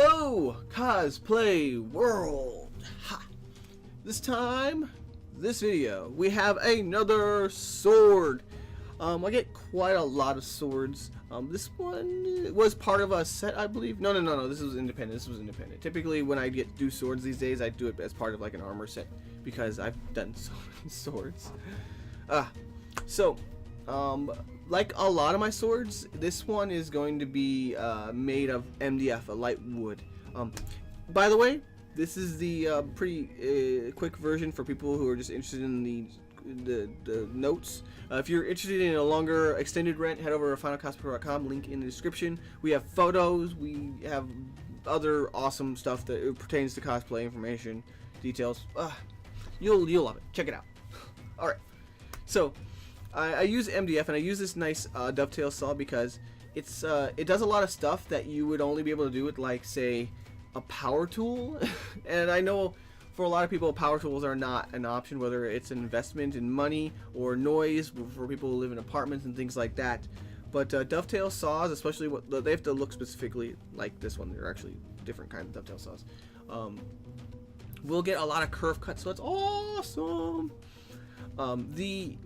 Hello, cosplay world. Ha. This video, we have another sword. I get quite a lot of swords. This one was part of a set, I believe. No. This was independent. Typically, when I do swords these days, I do it as part of like an armor set because I've done so many swords. Like a lot of my swords, this one is going to be made of MDF, a light wood. By the way, this is the pretty quick version for people who are just interested in the notes. If you're interested in a longer extended rent, head over to finalcosplay.com, link in the description. We have photos, we have other awesome stuff that pertains to cosplay information, details. You'll love it. Check it out. Alright, so I use MDF, and I use this nice dovetail saw because it does a lot of stuff that you would only be able to do with, like, say, a power tool. And I know for a lot of people, power tools are not an option, whether it's an investment in money or noise for people who live in apartments and things like that. But dovetail saws, especially they have to look specifically like this one. They're actually different kind of dovetail saws. We'll get a lot of curve cuts, so it's awesome. The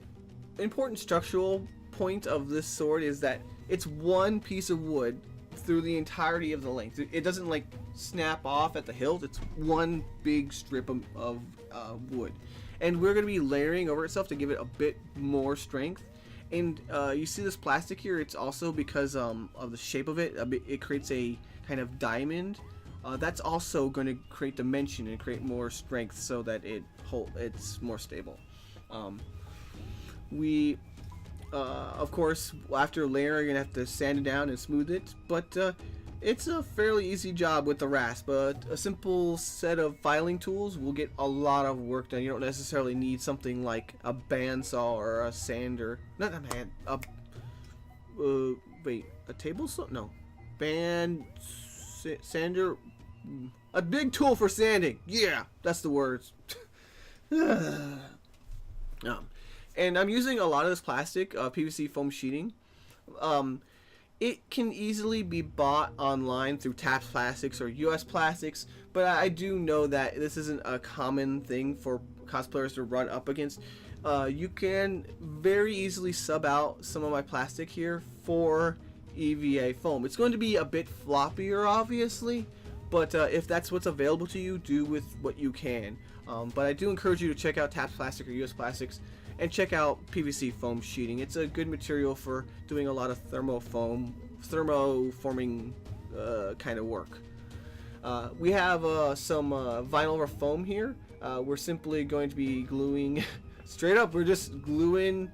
important structural point of this sword is that it's one piece of wood through the entirety of the length. It doesn't like snap off at the hilt. It's one big strip of wood, and we're going to be layering over itself to give it a bit more strength. And you see this plastic here, it's also because of the shape of it. It creates a kind of diamond. That's also going to create dimension and create more strength so that it's more stable. Of course, after layering, you're gonna have to sand it down and smooth it, but it's a fairly easy job with the rasp. A simple set of filing tools will get a lot of work done. You don't necessarily need something like a bandsaw or a sander. Not a band. A table saw? No, sander. A big tool for sanding. Yeah, that's the words. And I'm using a lot of this plastic, PVC foam sheeting. It can easily be bought online through Taps Plastics or US Plastics, but I do know that this isn't a common thing for cosplayers to run up against. You can very easily sub out some of my plastic here for EVA foam. It's going to be a bit floppier, obviously, but if that's what's available to you, do with what you can. But I do encourage you to check out Taps Plastic or US Plastics and check out PVC foam sheeting. It's a good material for doing a lot of thermoforming kind of work. We have some vinyl over foam here. We're simply going to be gluing straight up. We're just gluing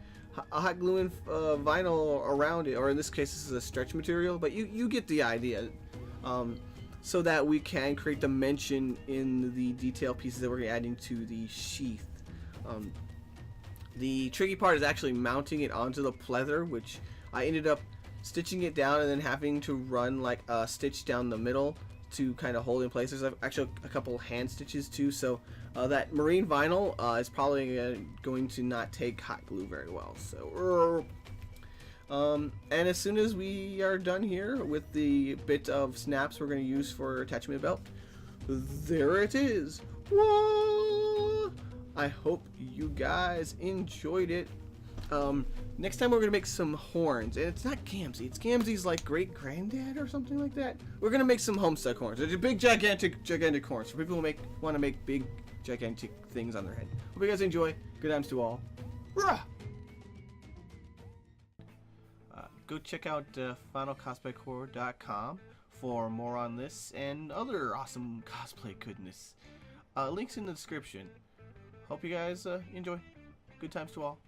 hot gluing vinyl around it, or in this case, this is a stretch material. But you get the idea. So that we can create dimension in the detail pieces that we're adding to the sheath. The tricky part is actually mounting it onto the pleather, which I ended up stitching it down and then having to run like a stitch down the middle to kind of hold in place. There's actually a couple hand stitches too, so that marine vinyl is probably going to not take hot glue very well. So, and as soon as we are done here with the bit of snaps we're going to use for attaching the belt, there it is. Whoa! I hope you guys enjoyed it. Next time we're going to make some horns, and it's not Gamzee. It's Gamzee's like great granddad or something like that. We're going to make some Homestuck horns. They're big, gigantic horns for people who want to make big, gigantic things on their head. Hope you guys enjoy. Good times to all. Rah! Go check out finalcosplaycore.com for more on this and other awesome cosplay goodness. Links in the description. Hope you guys enjoy. Good times to all.